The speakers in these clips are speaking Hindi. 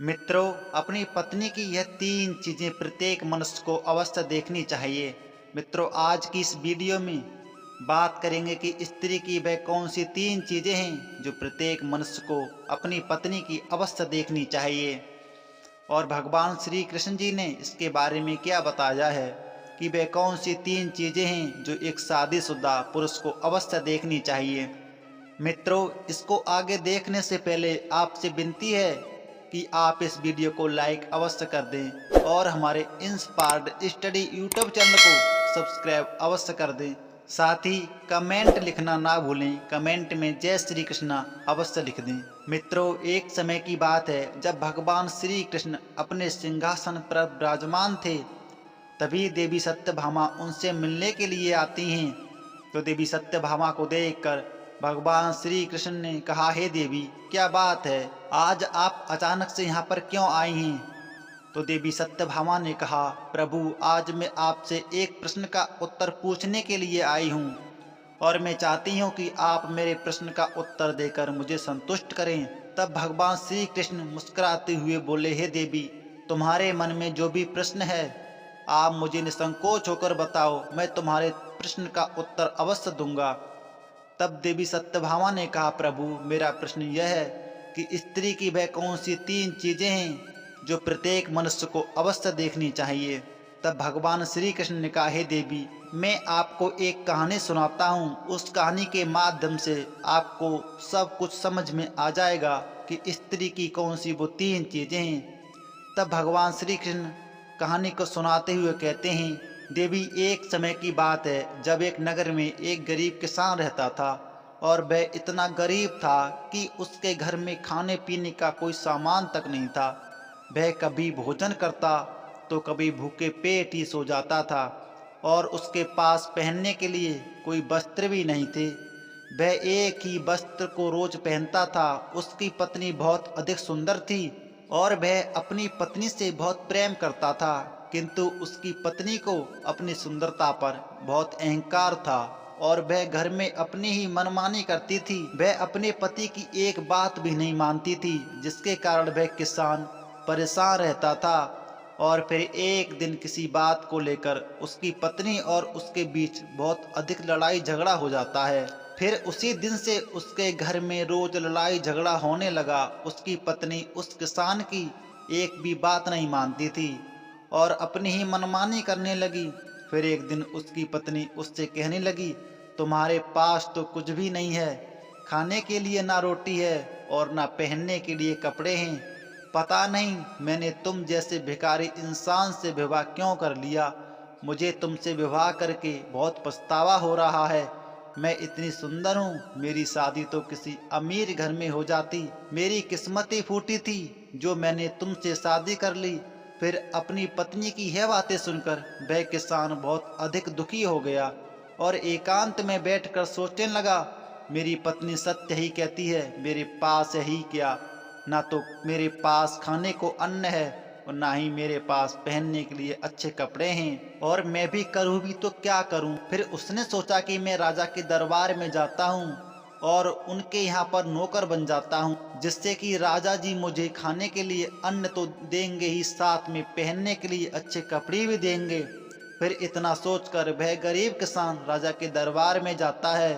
मित्रों, अपनी पत्नी की यह 3 चीज़ें प्रत्येक मनुष्य को अवश्य देखनी चाहिए। मित्रों, आज की इस वीडियो में बात करेंगे कि स्त्री की वह कौन सी 3 चीज़ें हैं जो प्रत्येक मनुष्य को अपनी पत्नी की अवश्य देखनी चाहिए। और भगवान श्री कृष्ण जी ने इसके बारे में क्या बताया है कि वह कौन सी 3 चीज़ें हैं जो एक शादीशुदा पुरुष को अवश्य देखनी चाहिए। मित्रों, इसको आगे देखने से पहले आपसे विनती है कि आप इस वीडियो को लाइक अवश्य कर दें और हमारे इंस्पायर्ड स्टडी यूट्यूब चैनल को सब्सक्राइब अवश्य कर दें। साथ ही कमेंट लिखना ना भूलें, कमेंट में जय श्री कृष्णा अवश्य लिख दें। मित्रों, एक समय की बात है जब भगवान श्री कृष्ण अपने सिंहासन पर विराजमान थे। तभी देवी सत्यभामा उनसे मिलने के लिए आती हैं। तो देवी सत्यभामा को देखकर भगवान श्री कृष्ण ने कहा, हे देवी, क्या बात है, आज आप अचानक से यहाँ पर क्यों आई हैं? तो देवी सत्यभामा ने कहा, प्रभु, आज मैं आपसे एक प्रश्न का उत्तर पूछने के लिए आई हूँ और मैं चाहती हूँ कि आप मेरे प्रश्न का उत्तर देकर मुझे संतुष्ट करें। तब भगवान श्री कृष्ण मुस्कुराते हुए बोले, हे देवी, तुम्हारे मन में जो भी प्रश्न है आप मुझे निसंकोच होकर बताओ, मैं तुम्हारे प्रश्न का उत्तर अवश्य दूंगा। तब देवी सत्यभामा ने कहा, प्रभु, मेरा प्रश्न यह है कि स्त्री की वह कौन सी 3 चीजें हैं जो प्रत्येक मनुष्य को अवश्य देखनी चाहिए। तब भगवान श्री कृष्ण ने कहा, हे देवी, मैं आपको एक कहानी सुनाता हूँ। उस कहानी के माध्यम से आपको सब कुछ समझ में आ जाएगा कि स्त्री की कौन सी वो 3 चीजें हैं। तब भगवान श्री कृष्ण कहानी को सुनाते हुए कहते हैं, देवी, एक समय की बात है जब एक नगर में एक गरीब किसान रहता था और वह इतना गरीब था कि उसके घर में खाने पीने का कोई सामान तक नहीं था। वह कभी भोजन करता तो कभी भूखे पेट ही सो जाता था और उसके पास पहनने के लिए कोई वस्त्र भी नहीं थे। वह एक ही वस्त्र को रोज पहनता था। उसकी पत्नी बहुत अधिक सुंदर थी और वह अपनी पत्नी से बहुत प्रेम करता था, किंतु उसकी पत्नी को अपनी सुंदरता पर बहुत अहंकार था और वह घर में अपनी ही मनमानी करती थी। वह अपने पति की एक बात भी नहीं मानती थी, जिसके कारण वह किसान परेशान रहता था। और फिर एक दिन किसी बात को लेकर उसकी पत्नी और उसके बीच बहुत अधिक लड़ाई झगड़ा हो जाता है। फिर उसी दिन से उसके घर में रोज लड़ाई झगड़ा होने लगा। उसकी पत्नी उस किसान की एक भी बात नहीं मानती थी और अपनी ही मनमानी करने लगी। फिर एक दिन उसकी पत्नी उससे कहने लगी, तुम्हारे पास तो कुछ भी नहीं है, खाने के लिए ना रोटी है और ना पहनने के लिए कपड़े हैं। पता नहीं मैंने तुम जैसे भिखारी इंसान से विवाह क्यों कर लिया। मुझे तुमसे विवाह करके बहुत पछतावा हो रहा है। मैं इतनी सुंदर हूँ, मेरी शादी तो किसी अमीर घर में हो जाती। मेरी किस्मत ही फूटी थी जो मैंने तुमसे शादी कर ली। फिर अपनी पत्नी की यह बातें सुनकर वह किसान बहुत अधिक दुखी हो गया और एकांत में बैठकर सोचने लगा, मेरी पत्नी सत्य ही कहती है, मेरे पास है ही क्या, ना तो मेरे पास खाने को अन्न है और ना ही मेरे पास पहनने के लिए अच्छे कपड़े हैं, और मैं भी करूँ भी तो क्या करूँ। फिर उसने सोचा कि मैं राजा के दरबार में जाता हूँ और उनके यहाँ पर नौकर बन जाता हूँ, जिससे कि राजा जी मुझे खाने के लिए अन्न तो देंगे ही, साथ में पहनने के लिए अच्छे कपड़े भी देंगे। फिर इतना सोचकर वह गरीब किसान राजा के दरबार में जाता है।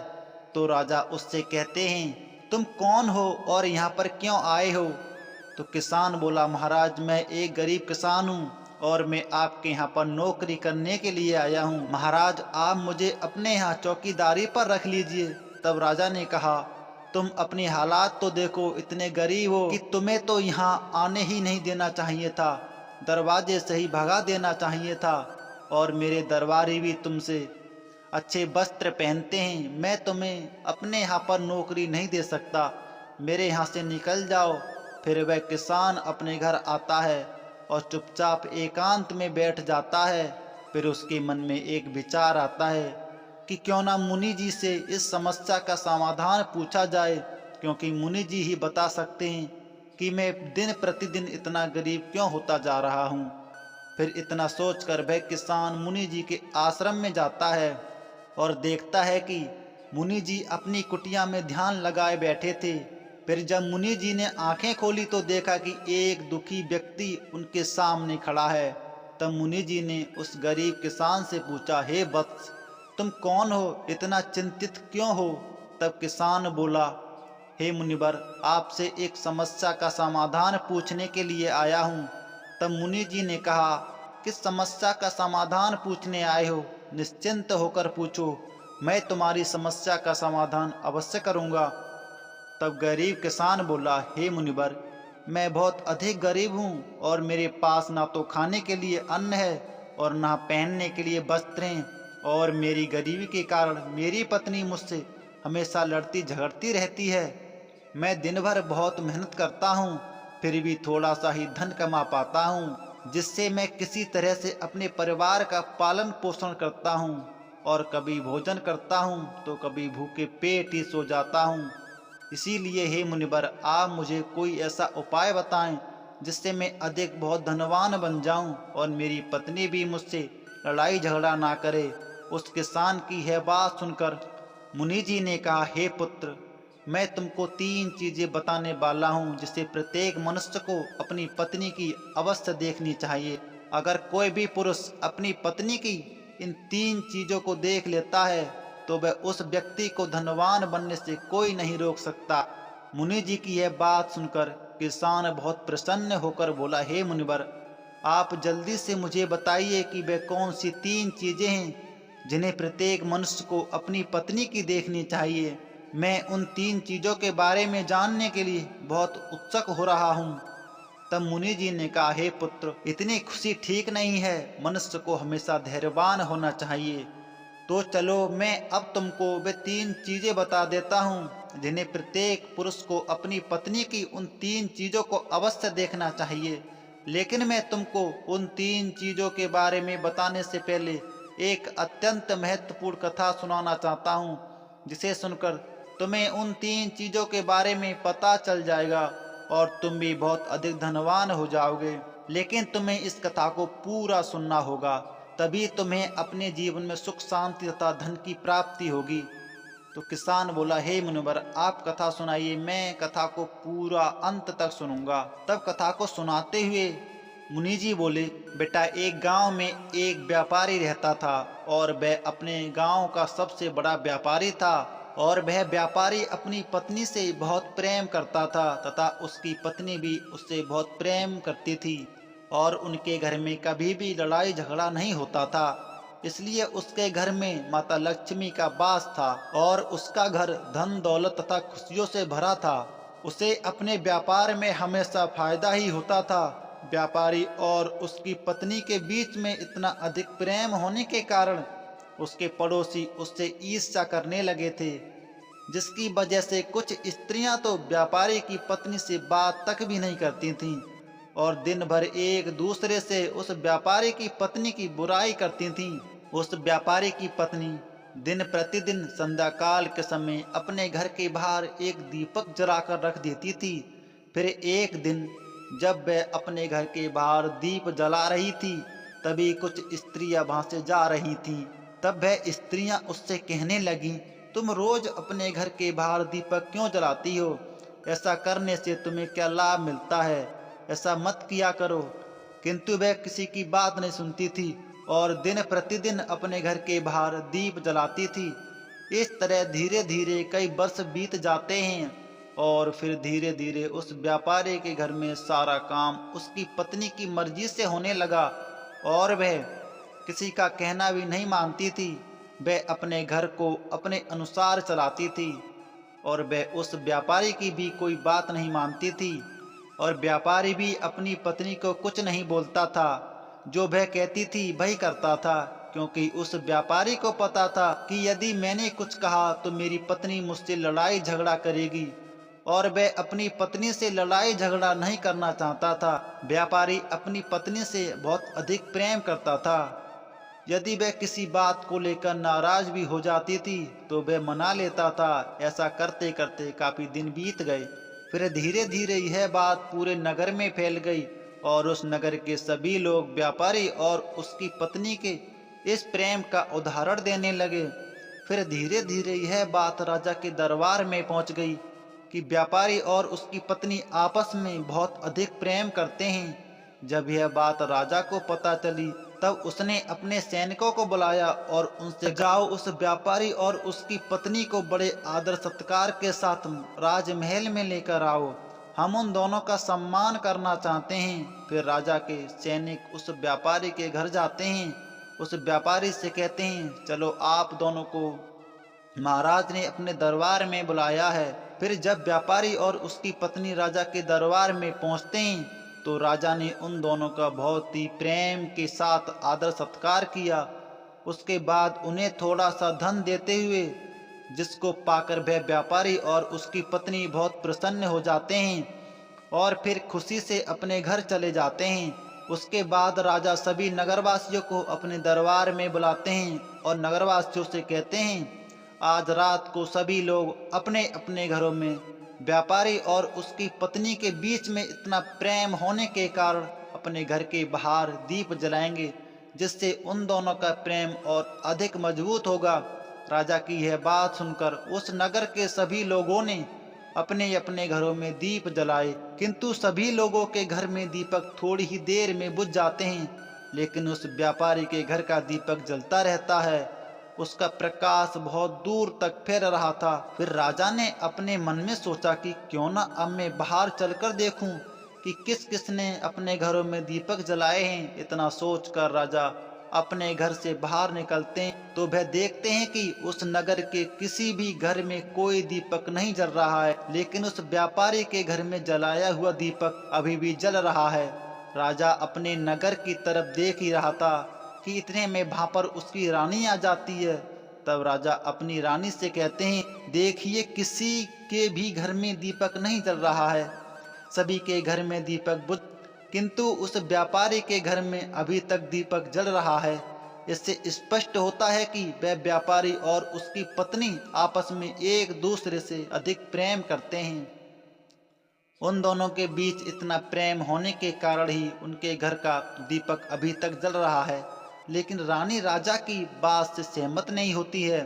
तो राजा उससे कहते हैं, तुम कौन हो और यहाँ पर क्यों आए हो? तो किसान बोला, महाराज, मैं एक गरीब किसान हूँ और मैं आपके यहाँ पर नौकरी करने के लिए आया हूँ। महाराज, आप मुझे अपने यहाँ चौकीदारी पर रख लीजिए। तब राजा ने कहा, तुम अपनी हालात तो देखो, इतने गरीब हो कि तुम्हें तो यहाँ आने ही नहीं देना चाहिए था, दरवाजे से ही भगा देना चाहिए था, और मेरे दरबारी भी तुमसे अच्छे वस्त्र पहनते हैं। मैं तुम्हें अपने यहाँ पर नौकरी नहीं दे सकता, मेरे यहाँ से निकल जाओ। फिर वह किसान अपने घर आता है और चुपचाप एकांत में बैठ जाता है। फिर उसके मन में एक विचार आता है कि क्यों ना मुनि जी से इस समस्या का समाधान पूछा जाए, क्योंकि मुनि जी ही बता सकते हैं कि मैं दिन प्रतिदिन इतना गरीब क्यों होता जा रहा हूँ। फिर इतना सोचकर वह किसान मुनि जी के आश्रम में जाता है और देखता है कि मुनि जी अपनी कुटिया में ध्यान लगाए बैठे थे फिर जब मुनि जी ने आंखें खोली तो देखा कि एक दुखी व्यक्ति उनके सामने खड़ा है। तब मुनि जी ने उस गरीब किसान से पूछा, हे वत्स, तुम कौन हो, इतना चिंतित क्यों हो? तब किसान बोला, हे मुनिवर, आपसे एक समस्या का समाधान पूछने के लिए आया हूँ। तब मुनि जी ने कहा, किस समस्या का समाधान पूछने आए हो? निश्चिंत होकर पूछो, मैं तुम्हारी समस्या का समाधान अवश्य करूँगा। तब गरीब किसान बोला, हे मुनिवर, मैं बहुत अधिक गरीब हूँ और मेरे पास ना तो खाने के लिए अन्न है और ना पहनने के लिए वस्त्र हैं, और मेरी गरीबी के कारण मेरी पत्नी मुझसे हमेशा लड़ती झगड़ती रहती है। मैं दिन भर बहुत मेहनत करता हूँ, फिर भी थोड़ा सा ही धन कमा पाता हूँ, जिससे मैं किसी तरह से अपने परिवार का पालन पोषण करता हूँ, और कभी भोजन करता हूँ तो कभी भूखे पेट ही सो जाता हूँ। इसीलिए हे मुनिवर, आप मुझे कोई ऐसा उपाय बताएं जिससे मैं अधिक बहुत धनवान बन जाऊं और मेरी पत्नी भी मुझसे लड़ाई झगड़ा ना करे। उस किसान की यह बात सुनकर मुनि जी ने कहा, हे पुत्र, मैं तुमको 3 चीजें बताने वाला हूँ जिसे प्रत्येक मनुष्य को अपनी पत्नी की अवश्य देखनी चाहिए। अगर कोई भी पुरुष अपनी पत्नी की इन 3 चीजों को देख लेता है तो वह उस व्यक्ति को धनवान बनने से कोई नहीं रोक सकता। मुनि जी की यह बात सुनकर किसान बहुत प्रसन्न होकर बोला, हे मुनिवर, आप जल्दी से मुझे बताइए कि वे कौन सी 3 चीजें हैं जिन्हें प्रत्येक मनुष्य को अपनी पत्नी की देखनी चाहिए। मैं उन 3 चीजों के बारे में जानने के लिए बहुत उत्सुक हो रहा हूँ। तब मुनि जी ने कहा, हे पुत्र, इतनी खुशी ठीक नहीं है, मनुष्य को हमेशा धैर्यवान होना चाहिए। तो चलो, मैं अब तुमको वे 3 चीजें बता देता हूँ जिन्हें प्रत्येक पुरुष को अपनी पत्नी की उन 3 चीजों को अवश्य देखना चाहिए। लेकिन मैं तुमको उन 3 चीजों के बारे में बताने से पहले एक अत्यंत महत्वपूर्ण कथा सुनाना चाहता हूँ, जिसे सुनकर तुम्हें उन 3 चीजों के बारे में पता चल जाएगा और तुम भी बहुत अधिक धनवान हो जाओगे। लेकिन तुम्हें इस कथा को पूरा सुनना होगा, तभी तुम्हें अपने जीवन में सुख शांति तथा धन की प्राप्ति होगी। तो किसान बोला, हे मुनिवर, आप कथा सुनाइए, मैं कथा को पूरा अंत तक सुनूंगा। तब कथा को सुनाते हुए मुनि जी बोले, बेटा, एक गांव में एक व्यापारी रहता था और वह अपने गांव का सबसे बड़ा व्यापारी था। और वह व्यापारी अपनी पत्नी से बहुत प्रेम करता था तथा उसकी पत्नी भी उससे बहुत प्रेम करती थी, और उनके घर में कभी भी लड़ाई झगड़ा नहीं होता था। इसलिए उसके घर में माता लक्ष्मी का वास था और उसका घर धन दौलत तथा खुशियों से भरा था। उसे अपने व्यापार में हमेशा फायदा ही होता था। व्यापारी और उसकी पत्नी के बीच में इतना अधिक प्रेम होने के कारण उसके पड़ोसी उससे ईर्ष्या करने लगे थे, जिसकी वजह से कुछ स्त्रियां तो व्यापारी की पत्नी से बात तक भी नहीं करती थीं और दिन भर एक दूसरे से उस व्यापारी की पत्नी की बुराई करती थीं। उस व्यापारी की पत्नी दिन प्रतिदिन संध्या काल के समय अपने घर के बाहर एक दीपक जलाकर रख देती थी। फिर एक दिन जब वह अपने घर के बाहर दीप जला रही थी, तभी कुछ स्त्रियां वहां से जा रही थीं। तब वह स्त्रियां उससे कहने लगीं, तुम रोज अपने घर के बाहर दीपक क्यों जलाती हो? ऐसा करने से तुम्हें क्या लाभ मिलता है? ऐसा मत किया करो। किंतु वह किसी की बात नहीं सुनती थी और दिन प्रतिदिन अपने घर के बाहर दीप जलाती थी। इस तरह धीरे धीरे कई वर्ष बीत जाते हैं और फिर धीरे धीरे उस व्यापारी के घर में सारा काम उसकी पत्नी की मर्जी से होने लगा और वह किसी का कहना भी नहीं मानती थी। वह अपने घर को अपने अनुसार चलाती थी और वह उस व्यापारी की भी कोई बात नहीं मानती थी, और व्यापारी भी अपनी पत्नी को कुछ नहीं बोलता था। जो वह कहती थी वही करता था, क्योंकि उस व्यापारी को पता था कि यदि मैंने कुछ कहा तो मेरी पत्नी मुझसे लड़ाई झगड़ा करेगी, और वह अपनी पत्नी से लड़ाई झगड़ा नहीं करना चाहता था। व्यापारी अपनी पत्नी से बहुत अधिक प्रेम करता था। यदि वह किसी बात को लेकर नाराज भी हो जाती थी तो वह मना लेता था। ऐसा करते करते काफी दिन बीत गए। फिर धीरे धीरे यह बात पूरे नगर में फैल गई और उस नगर के सभी लोग व्यापारी और उसकी पत्नी के इस प्रेम का उदाहरण देने लगे। फिर धीरे धीरे यह बात राजा के दरबार में पहुंच गई कि व्यापारी और उसकी पत्नी आपस में बहुत अधिक प्रेम करते हैं। जब यह बात राजा को पता चली तब उसने अपने सैनिकों को बुलाया और उनसे जाओ उस व्यापारी और उसकी पत्नी को बड़े आदर सत्कार के साथ राजमहल में लेकर आओ, हम उन दोनों का सम्मान करना चाहते हैं। फिर राजा के सैनिक उस व्यापारी के घर जाते हैं, उस व्यापारी से कहते हैं चलो आप दोनों को महाराज ने अपने दरबार में बुलाया है। फिर जब व्यापारी और उसकी पत्नी राजा के दरबार में पहुंचते हैं तो राजा ने उन दोनों का बहुत ही प्रेम के साथ आदर सत्कार किया। उसके बाद उन्हें थोड़ा सा धन देते हुए, जिसको पाकर वह व्यापारी और उसकी पत्नी बहुत प्रसन्न हो जाते हैं और फिर खुशी से अपने घर चले जाते हैं। उसके बाद राजा सभी नगरवासियों को अपने दरबार में बुलाते हैं और नगरवासियों से कहते हैं आज रात को सभी लोग अपने अपने घरों में व्यापारी और उसकी पत्नी के बीच में इतना प्रेम होने के कारण अपने घर के बाहर दीप जलाएंगे, जिससे उन दोनों का प्रेम और अधिक मजबूत होगा। राजा की यह बात सुनकर उस नगर के सभी लोगों ने अपने अपने घरों में दीप जलाए, किंतु सभी लोगों के घर में दीपक थोड़ी ही देर में बुझ जाते हैं, लेकिन उस व्यापारी के घर का दीपक जलता रहता है। उसका प्रकाश बहुत दूर तक फैल रहा था। फिर राजा ने अपने मन में सोचा कि क्यों न अब मैं बाहर चलकर देखूं कि किस किस ने अपने घरों में दीपक जलाए हैं। इतना सोचकर राजा अपने घर से बाहर निकलते हैं तो वह देखते हैं कि उस नगर के किसी भी घर में कोई दीपक नहीं जल रहा है, लेकिन उस व्यापारी के घर में जलाया हुआ दीपक अभी भी जल रहा है। राजा अपने नगर की तरफ देख ही रहा था कि इतने में वहां पर उसकी रानी आ जाती है। तब राजा अपनी रानी से कहते हैं देखिए किसी के भी घर में दीपक नहीं जल रहा है, सभी के घर में दीपक बुझ, किंतु उस व्यापारी के घर में अभी तक दीपक जल रहा है। इससे स्पष्ट होता है कि वह व्यापारी और उसकी पत्नी आपस में एक दूसरे से अधिक प्रेम करते हैं। उन दोनों के बीच इतना प्रेम होने के कारण ही उनके घर का दीपक अभी तक जल रहा है। लेकिन रानी राजा की बात से सहमत नहीं होती है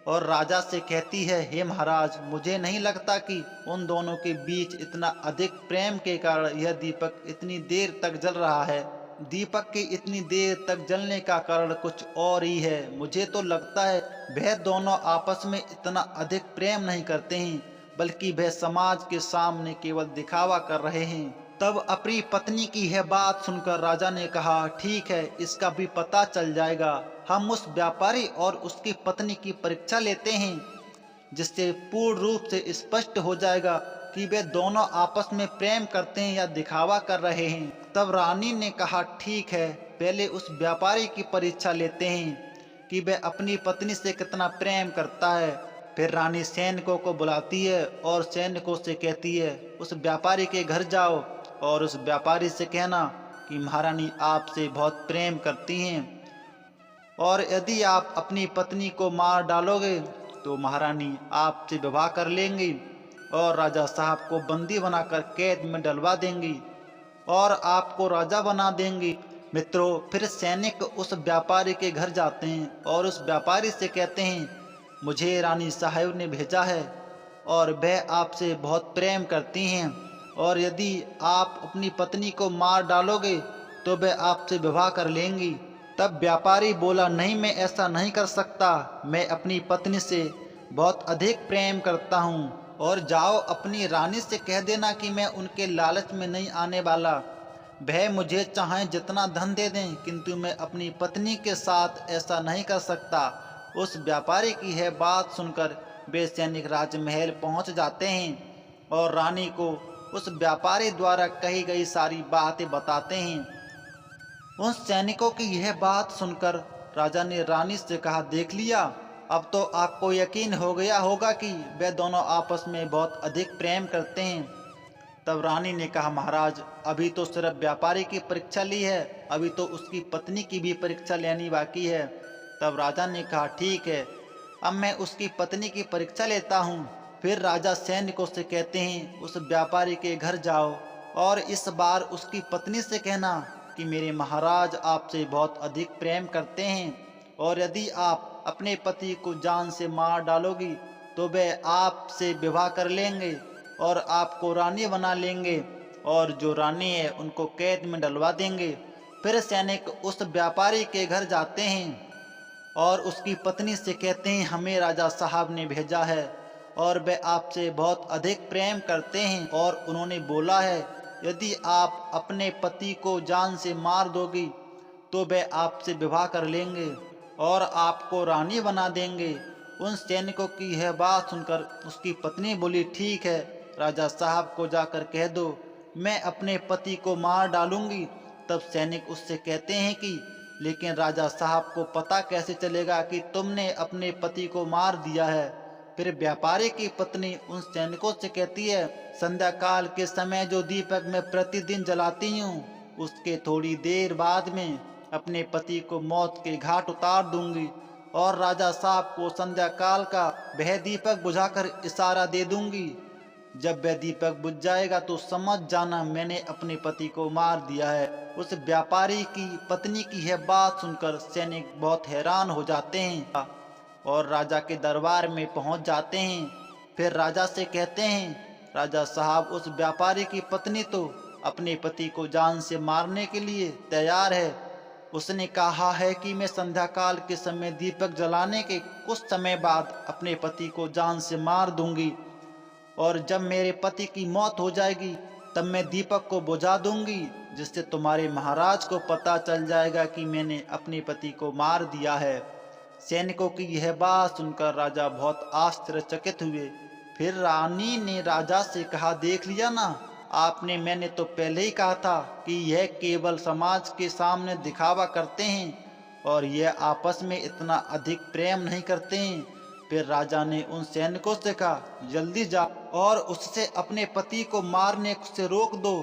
और राजा से कहती है हे महाराज, मुझे नहीं लगता कि उन दोनों के बीच इतना अधिक प्रेम के कारण यह दीपक इतनी देर तक जल रहा है। दीपक के इतनी देर तक जलने का कारण कुछ और ही है। मुझे तो लगता है वह दोनों आपस में इतना अधिक प्रेम नहीं करते हैं, बल्कि वह समाज के सामने केवल दिखावा कर रहे हैं। तब अपनी पत्नी की यह बात सुनकर राजा ने कहा ठीक है, इसका भी पता चल जाएगा। हम उस व्यापारी और उसकी पत्नी की परीक्षा लेते हैं, जिससे पूर्ण रूप से स्पष्ट हो जाएगा कि वे दोनों आपस में प्रेम करते हैं या दिखावा कर रहे हैं। तब रानी ने कहा ठीक है, पहले उस व्यापारी की परीक्षा लेते हैं कि वह अपनी पत्नी से कितना प्रेम करता है। फिर रानी सैनिकों को बुलाती है और सैनिकों से कहती है उस व्यापारी के घर जाओ और उस व्यापारी से कहना कि महारानी आपसे बहुत प्रेम करती हैं और यदि आप अपनी पत्नी को मार डालोगे तो महारानी आपसे विवाह कर लेंगी और राजा साहब को बंदी बनाकर कैद में डलवा देंगी और आपको राजा बना देंगी। मित्रों, फिर सैनिक उस व्यापारी के घर जाते हैं और उस व्यापारी से कहते हैं मुझे रानी साहब ने भेजा है और वह आपसे बहुत प्रेम करती हैं और यदि आप अपनी पत्नी को मार डालोगे तो वह आपसे विवाह कर लेंगी। तब व्यापारी बोला नहीं, मैं ऐसा नहीं कर सकता, मैं अपनी पत्नी से बहुत अधिक प्रेम करता हूँ और जाओ अपनी रानी से कह देना कि मैं उनके लालच में नहीं आने वाला। वह मुझे चाहे जितना धन दे दें, किंतु मैं अपनी पत्नी के साथ ऐसा नहीं कर सकता। उस व्यापारी की यह बात सुनकर वे सैनिक राजमहल पहुंच जाते हैं और रानी को उस व्यापारी द्वारा कही गई सारी बातें बताते हैं। उन सैनिकों की यह बात सुनकर राजा ने रानी से कहा देख लिया, अब तो आपको यकीन हो गया होगा कि वे दोनों आपस में बहुत अधिक प्रेम करते हैं। तब रानी ने कहा महाराज, अभी तो सिर्फ व्यापारी की परीक्षा ली है, अभी तो उसकी पत्नी की भी परीक्षा लेनी बाकी है। तब राजा ने कहा ठीक है, अब मैं उसकी पत्नी की परीक्षा लेता हूँ। फिर राजा सैनिकों से कहते हैं उस व्यापारी के घर जाओ और इस बार उसकी पत्नी से कहना कि मेरे महाराज आपसे बहुत अधिक प्रेम करते हैं और यदि आप अपने पति को जान से मार डालोगी तो वे आपसे विवाह कर लेंगे और आपको रानी बना लेंगे, और जो रानी है उनको कैद में डलवा देंगे। फिर सैनिक उस व्यापारी के घर जाते हैं और उसकी पत्नी से कहते हैं, हमें राजा साहब ने भेजा है और वे आपसे बहुत अधिक प्रेम करते हैं, और उन्होंने बोला है यदि आप अपने पति को जान से मार दोगी तो वे आपसे विवाह कर लेंगे और आपको रानी बना देंगे। उन सैनिकों की यह बात सुनकर उसकी पत्नी बोली, ठीक है, राजा साहब को जाकर कह दो मैं अपने पति को मार डालूंगी। तब सैनिक उससे कहते हैं कि लेकिन राजा साहब को पता कैसे चलेगा कि तुमने अपने पति को मार दिया है। फिर व्यापारी की पत्नी उन सैनिकों से कहती है, संध्या काल के समय जो दीपक मैं प्रतिदिन जलाती हूँ उसके थोड़ी देर बाद में अपने पति को मौत के घाट उतार दूंगी, और राजा साहब को संध्या काल का वह दीपक बुझाकर इशारा दे दूंगी। जब वह दीपक बुझ जाएगा तो समझ जाना मैंने अपने पति को मार दिया है। उस व्यापारी की पत्नी की यह बात सुनकर सैनिक बहुत हैरान हो जाते हैं और राजा के दरबार में पहुंच जाते हैं। फिर राजा से कहते हैं, राजा साहब उस व्यापारी की पत्नी तो अपने पति को जान से मारने के लिए तैयार है। उसने कहा है कि मैं संध्या काल के समय दीपक जलाने के कुछ समय बाद अपने पति को जान से मार दूंगी, और जब मेरे पति की मौत हो जाएगी तब मैं दीपक को बुझा दूंगी, जिससे तुम्हारे महाराज को पता चल जाएगा कि मैंने अपने पति को मार दिया है। सैनिकों की यह बात सुनकर राजा बहुत आश्चर्यचकित हुए। फिर रानी ने राजा से कहा, देख लिया ना आपने, मैंने तो पहले ही कहा था कि यह केवल समाज के सामने दिखावा करते हैं और यह आपस में इतना अधिक प्रेम नहीं करते हैं। फिर राजा ने उन सैनिकों से कहा, जल्दी जा और उससे अपने पति को मारने से रोक दो,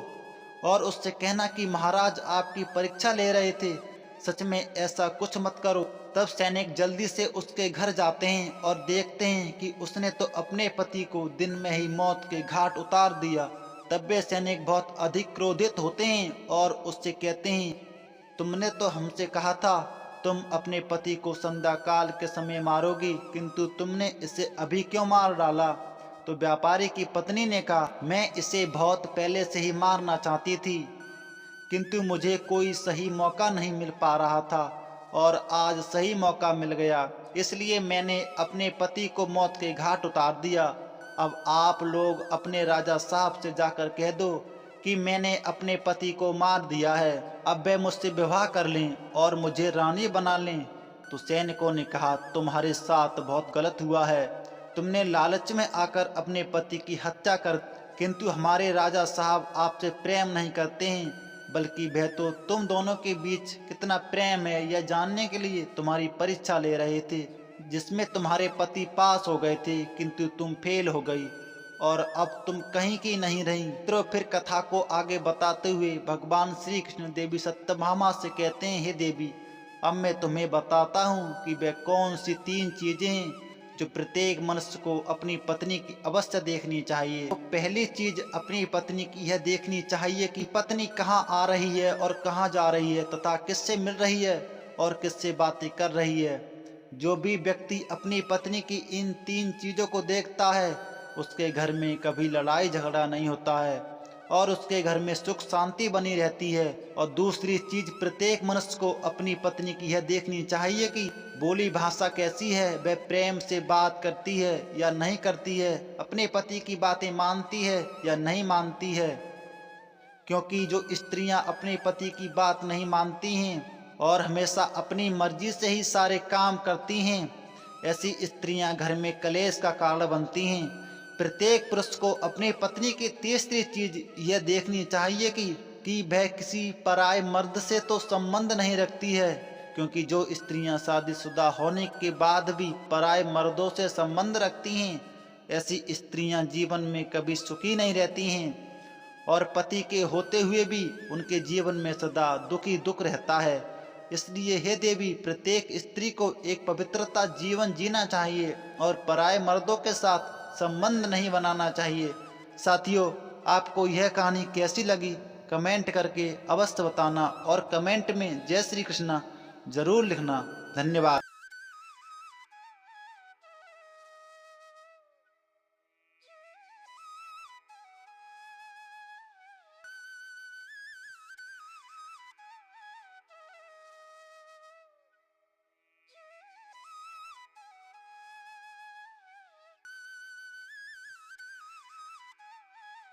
और उससे कहना कि महाराज आपकी परीक्षा ले रहे थे, सच में ऐसा कुछ मत करो। तब सैनिक जल्दी से उसके घर जाते हैं और देखते हैं कि उसने तो अपने पति को दिन में ही मौत के घाट उतार दिया। तब वे सैनिक बहुत अधिक क्रोधित होते हैं और उससे कहते हैं, तुमने तो हमसे कहा था तुम अपने पति को संध्या काल के समय मारोगी, किंतु तुमने इसे अभी क्यों मार डाला? तो व्यापारी की पत्नी ने कहा, मैं इसे बहुत पहले से ही मारना चाहती थी, किंतु मुझे कोई सही मौका नहीं मिल पा रहा था और आज सही मौका मिल गया, इसलिए मैंने अपने पति को मौत के घाट उतार दिया। अब आप लोग अपने राजा साहब से जाकर कह दो कि मैंने अपने पति को मार दिया है, अब वे मुझसे विवाह कर लें और मुझे रानी बना लें। तो सैनिकों ने कहा, तुम्हारे साथ बहुत गलत हुआ है, तुमने लालच में आकर अपने पति की हत्या कर, किंतु हमारे राजा साहब आपसे प्रेम नहीं करते हैं, बल्कि वह तो तुम दोनों के बीच कितना प्रेम है यह जानने के लिए तुम्हारी परीक्षा ले रहे थे, जिसमें तुम्हारे पति पास हो गए थे किंतु तुम फेल हो गई और अब तुम कहीं की नहीं रही। तो फिर कथा को आगे बताते हुए भगवान श्री कृष्ण देवी सत्यभामा से कहते हैं, हे देवी, अब मैं तुम्हें बताता हूँ कि वे कौन सी 3 चीजें हैं जो प्रत्येक मनुष्य को अपनी पत्नी की अवश्य देखनी चाहिए। तो पहली चीज अपनी पत्नी की यह देखनी चाहिए कि पत्नी कहाँ आ रही है और कहाँ जा रही है, तथा किससे मिल रही है और किससे बातें कर रही है। जो भी व्यक्ति अपनी पत्नी की इन 3 चीजों को देखता है उसके घर में कभी लड़ाई झगड़ा नहीं होता है और उसके घर में सुख शांति बनी रहती है। और दूसरी चीज प्रत्येक मनुष्य को अपनी पत्नी की यह देखनी चाहिए कि बोली भाषा कैसी है, वह प्रेम से बात करती है या नहीं करती है, अपने पति की बातें मानती है या नहीं मानती है, क्योंकि जो स्त्रियां अपने पति की बात नहीं मानती हैं और हमेशा अपनी मर्जी से ही सारे काम करती हैं, ऐसी स्त्रियां घर में कलेश का कारण बनती हैं। प्रत्येक पुरुष को अपनी पत्नी की तीसरी चीज यह देखनी चाहिए कि वह किसी पराये मर्द से तो संबंध नहीं रखती है, क्योंकि जो स्त्रियां शादीशुदा होने के बाद भी पराये मर्दों से संबंध रखती हैं, ऐसी स्त्रियां जीवन में कभी सुखी नहीं रहती हैं और पति के होते हुए भी उनके जीवन में सदा दुखी दुख रहता है। इसलिए हे देवी, प्रत्येक स्त्री को एक पवित्रता जीवन जीना चाहिए और पराये मर्दों के साथ संबंध नहीं बनाना चाहिए। साथियों, आपको यह कहानी कैसी लगी कमेंट करके अवश्य बताना और कमेंट में जय श्री कृष्णा जरूर लिखना। धन्यवाद।